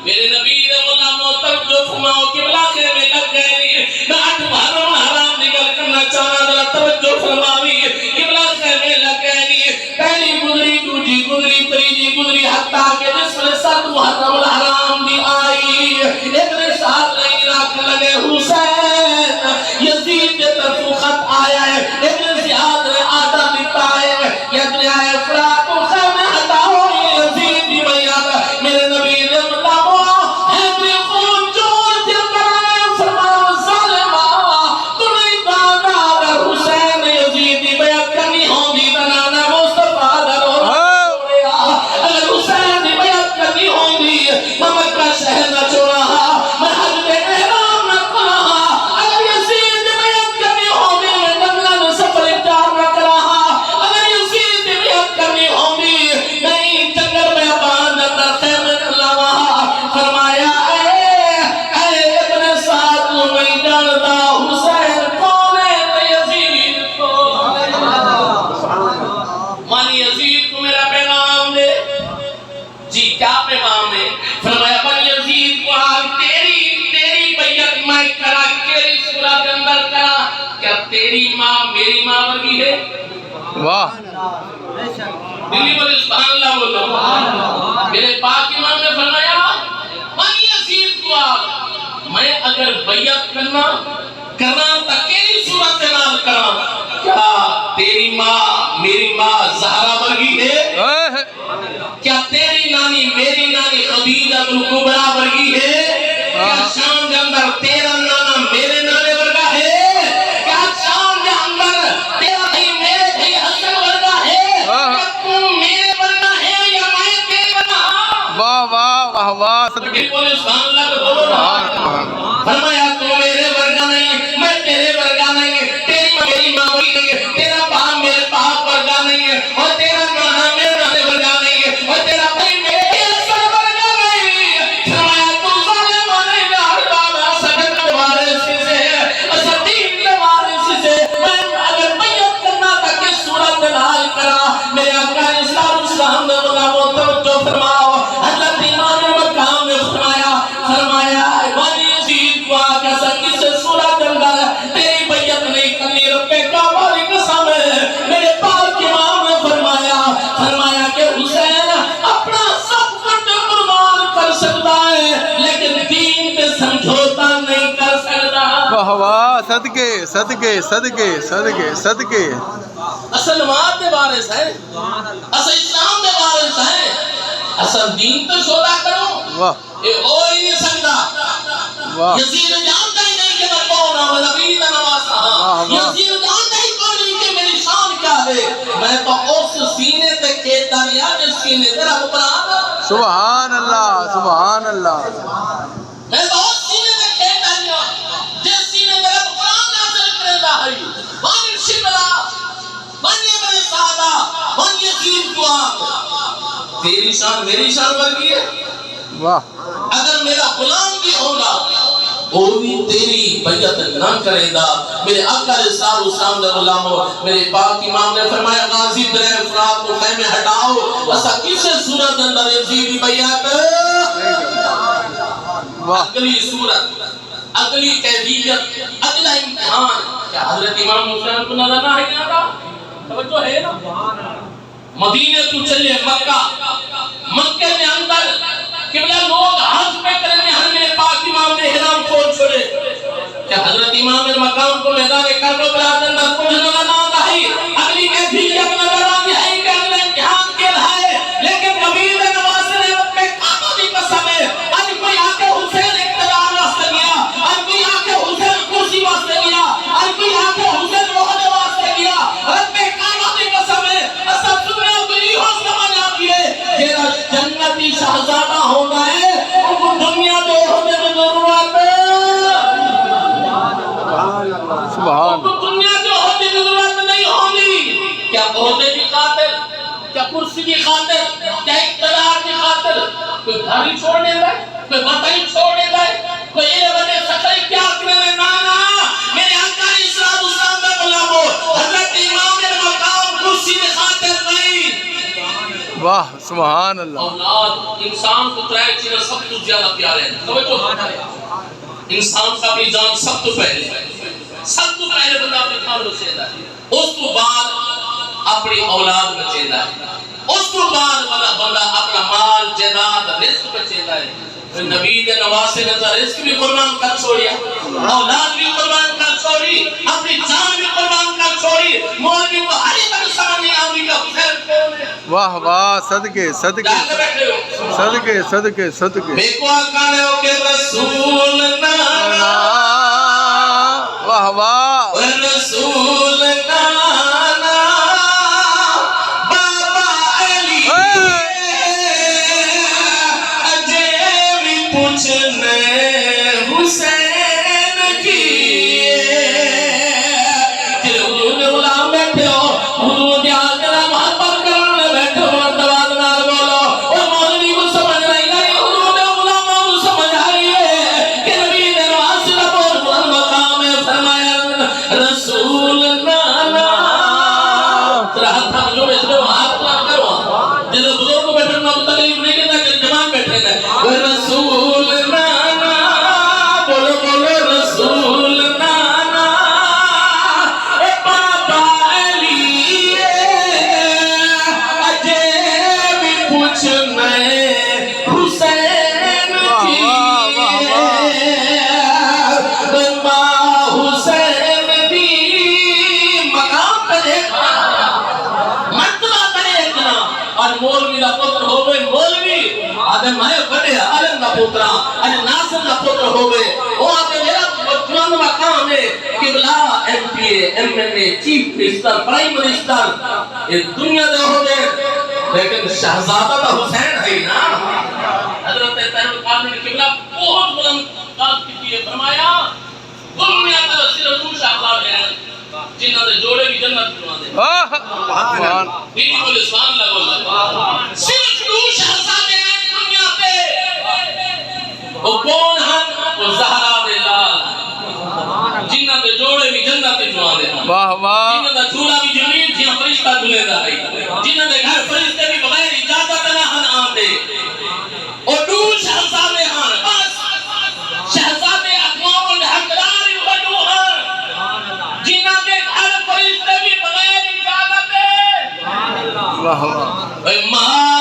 میرے نبی نے غلاموں توجہ فرماؤ قبلہ خیمے لگ گئے میں 8 محرم حرام نکل کرنا چاہنا ذرا توجہ فرماوی قبلہ خیمے لگ گئے پہلی گزری دوسری گزری تیسری گزری حتیٰ کہ جس میں 7 محرم الحرام دی آئی ابن سعد نہیں رکھ لگے حسین یزید کے طرف خط آیا ہے ابن زیاد نے آدھا لکھا ہے کہ آئے فرات و خیمے ہٹاؤ یزید دی بیعت میرے نبی نے مطلب ہے میرے خون جوڑ دیا کرائے فرمایا ظالمہ تو نہیں دانا اگر حسین یزید دی بیعت کرنی ہوگی بنانا مصطفیٰ درو اگر حسین دی بیعت کرنی ہوگی میں مکہ شہر نہ چھوڑا میں حج بے احرام نہ کھلا اگر یزید دی بیعت کرنی ہوگی میں جنگل سفر اختیار نہ کرا اگر یزید دی بیعت کرنی ہوگی نہیں جنگل میں باندھ اندر خیمے نہ لگا فرمایا اے ابن سعد تو نہیں جانتا حسین کون ہے یزید کون ہے مانی یزید کو میرا پیغام دے جی کیا پیغام ہے فرمایا بن یزید کو آج تیری بیعت میں کرا تیری صورت کے اندر کرا کیا تیری ماں میری ماں ورگی ہے واہ دلی بولے سبحان اللہ بولو میرے پاک امام نے فرمایا بن یزید کو آج میں اگر بیعت کرنا تا تیری صورت کے نام کرا کیا تیری ماں میری ماں زہرا ورگی ہے کیا تیری نانی میری نانی خدیجہ الکبریٰ ورگی ہے کیا شام کے اندر تیرا نانا میرے نانے ورگا ہے کیا شام کے اندر تیرا بھائی میرے بھائی حسن ورگا ہے کیا تم میرے ورگا ہے یا میں تیرے ورگا واہ واہ واہ واہ صدقے بولے سبحان اللہ کو بولو نا فرمایا تو میرے ورگا نہیں میں تیرے ورگا نہیں تیری ماں میری ماں ورگی نہیں ہے تیرا باپ میرے باپ ورگا نہیں ہے اور تیرا نانا میرے نانے ورگا نہیں ہے اور تیرا بھائی میرے حسن ورگا نہیں ہے فرمایا تو ظالمہ نہیں جار بابا سجد کے وارث سے اسدین کے وارث سے میں اگر بیعت کرنا تھا کس صورت میں نال کرا میرے آقا اسلام نے غلاموں توجہ فرماؤ حضرت امام مقام نے فرمایا بن یزید کو آج ایسا کس صورت اندر تیری بیعت نہیں کرنی رب کعبہ کی قسم ہے میرے پاک امام نے فرمایا کہ حسین اپنا سب کچھ قربان کر سکتا ہے لیکن دین پہ سمجھوتا نہیں کر سکتا واہ واہ صدقے صدقے صدقے صدقے صدقے اصل نماز دے وارث ہے اصل اسلام دے وارث ہے اصل دین تو سودا کرو واہ یہ ہو ہی نہیں سکتا واہ یزید جانتا ہی نہیں کہ میں کون ہوں نبی کا نواسا ہوں یزید جانتا ہی کون نہیں کہ میری شان کیا ہے میں تو اس سینے تے کہتا لیا جس سینے تے رب بنا سبحان اللہ سبحان اللہ میں تو اس سینے تے کہتا لیا جس سینے تے رب قرآن نازل کرتا ہے وان شبلا وان ابن سعدہ وان یزید کو تیری شان میری شان ورگی ہے واہ اگر میرا غلام بھی ہوگا وہ بھی تیری بیعت نہ کرے گا میرے آقا اسلام دے غلاموں میرے پاک امام نے فرمایا غازی درے افراد کو خیمے ہٹاؤ ایسا کس صورت اندر یزید کی بیعت اگلی صورت اگلی کیفیت اگلا امتحان کیا حضرت امام حسین کو نظر نہ ہے آتا توجہ ہے نا مدینے تو چلے مکہ میں اندر قبلہ لوگ حج پہ کرنے ہم میرے پاک امام نے احرام کھول چھوڑے کیا حضرت امام مقام کو میدان کربلا کے اندر کچھ نظر نہ آتا ہے اگلی کیفیت نظر آتی ہے کہ اگلا امتحان کے ہے لیکن نبی نے نواز نے رب کعبہ کی قسم ہے آج کوئی آ کے حسین اقتدار واسطے گیا آج کوئی آ کے حسین کرسی واسطے گیا آج کوئی آ کے حسین روحے واسطے گیا رب کعبہ کی قسم ہے اصل دنیا کوئی ہو سمجھ آتی ہے جیرا جنتی شہزادہ ہونا ہے ان کو دنیا دے ہونے میں ضرورت ہے سبحان دنیا کے عہدے کی ضرورت نہیں ہوگی کیا عہدے کی خاطر کیا کرسی کی خاطر کیا اقتدار کی خاطر کوئی گھر ہی چھوڑنے دے کوئی وطن چھوڑنے دے کوئی یہ بنے سکتے کیا کرنے نانا میرے آقا اسلام میں غلاموں حضرت امام مقام کرسی کی خاطر نہیں واہ سبحان اللہ اولاد انسان کو ترائے چیزیں سب تو زیادہ پیارے ہیں توجہ انسان کا بھی جان سب تو پہلے بندہ اپنے کام بچیندہ ہے اس تو بعد اپنی اولاد بچیندہ ہے اس تو بعد بندہ اپنا مال جائیداد رزق بچیندہ ہے نبی دے نواسے نے رزق بھی قربان کر چھوڑیا اولاد بھی قربان کر چھوڑی اپنی جان بھی قربان کر چھوڑی مولوی کو ہر ایک سمجھ نہیں آوی کا خیر کون ہے واہ واہ صدقے صدقے صدقے صدقے صدقے بے کو آکانے ہو کہ رسول نانا واہ واہ رسول نانا بابا علی اجے بھی پوچھنے حسین کی کہ حضور نے غلام بیٹھے ہو حضور نے آجرہ محبت کرنے بیٹھے ہو مردباد نال بولو اور مولوی کو سمجھ نہیں گئی حضور نے غلاموں کو سمجھ آئی ہے کہ نبی نے واسطہ بول بلند مقام میں فرمایا رسول نانا راحت تھا جو اس میں ہاتھ پلان کرو جنہوں بزرگ کو بیٹھے میں تقریب نہیں کرتا کہ جماعت بیٹھے تھے رسول نانا بولو بولو رسول نانا اے بابا علی اجے بھی پوچھنے حسین کی بابا حسین دی مقام پہ دیکھنا مرتبہ پہ دیکھنا اور مولوی دا پتر ہوئے مولوی آدھے مائے بڑے عالم دا پترا آدھے ناصر دا پتر ہوئے وہ آدھے میرا بلند مقام ہے قبلہ M P A M N A chief minister prime minister یہ دنیا دے ہو گئے لیکن شہزادہ دا حسین ہے نا حضرت تیمور قادری نے قبلہ بہت بلند بات کی ہے فرمایا دنیا کا صرف دو شہزادے ہیں جنہاں دے جوڑے بھی جنت میں آتے واہ سبحان دینی بولے سبحان اللہ بولے صرف دو شہزادے ہیں دنیا پہ وہ کون ہیں وہ زہرا دے لال جنہاں دے جوڑے بھی جنت میں آتے ہیں واہ واہ جنہاں دا جھولا بھی جمیل جہاں فرشتہ جھولے دا ہے جنہاں دے گھر فرشتے بھی بغیر اجازت نہ ہن آتے اور دو شہزادے ہیں بس شہزادے اقوام الحقدار وجو ہیں جنہاں دے گھر فرشتے بھی بغیر اجازت واہ واہ اے ماں